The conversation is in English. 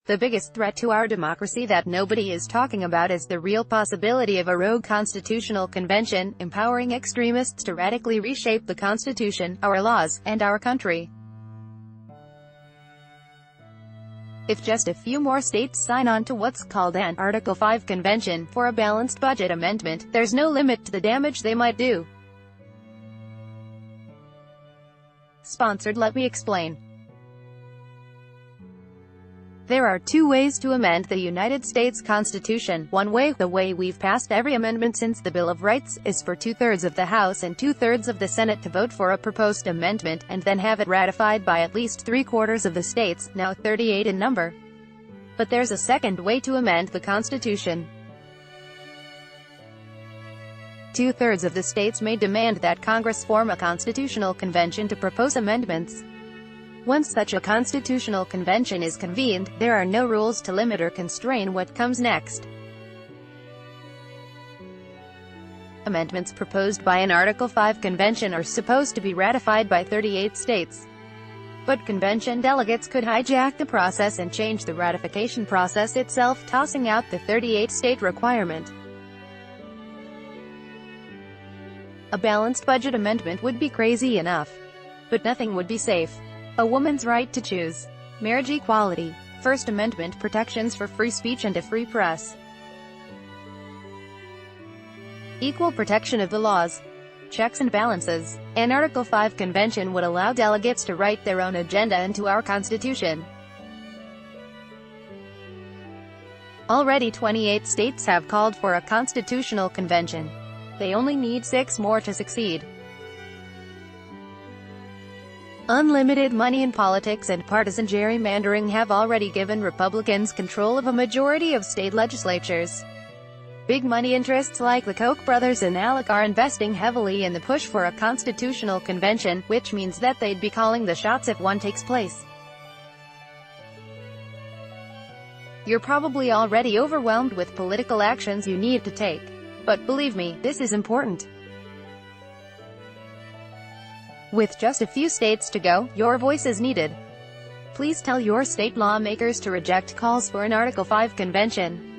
The biggest threat to our democracy that nobody is talking about is the real possibility of a rogue constitutional convention, empowering extremists to radically reshape the Constitution, our laws, and our country. If just a few more states sign on to what's called an Article 5 convention, for a balanced budget amendment, there's no limit to the damage they might do. Sponsored. Let me explain. There are two ways to amend the United States Constitution. One way, the way we've passed every amendment since the Bill of Rights, is for 2/3 of the House and 2/3 of the Senate to vote for a proposed amendment, and then have it ratified by at least 3/4 of the states, now 38 in number. But there's a second way to amend the Constitution. 2/3 of the states may demand that Congress form a constitutional convention to propose amendments. Once such a constitutional convention is convened, there are no rules to limit or constrain what comes next. Amendments proposed by an Article 5 convention are supposed to be ratified by 38 states. But convention delegates could hijack the process and change the ratification process itself, tossing out the 38-state requirement. A balanced budget amendment would be crazy enough. But nothing would be safe. A woman's right to choose. Marriage equality. First Amendment protections for free speech and a free press. Equal protection of the laws. Checks and balances. An Article 5 convention would allow delegates to write their own agenda into our Constitution. Already 28 states have called for a constitutional convention. They only need 6 more to succeed. Unlimited money in politics and partisan gerrymandering have already given Republicans control of a majority of state legislatures. Big money interests like the Koch brothers and ALEC are investing heavily in the push for a constitutional convention, which means that they'd be calling the shots if one takes place. You're probably already overwhelmed with political actions you need to take. But believe me, this is important. With just a few states to go, your voice is needed. Please tell your state lawmakers to reject calls for an Article 5 convention.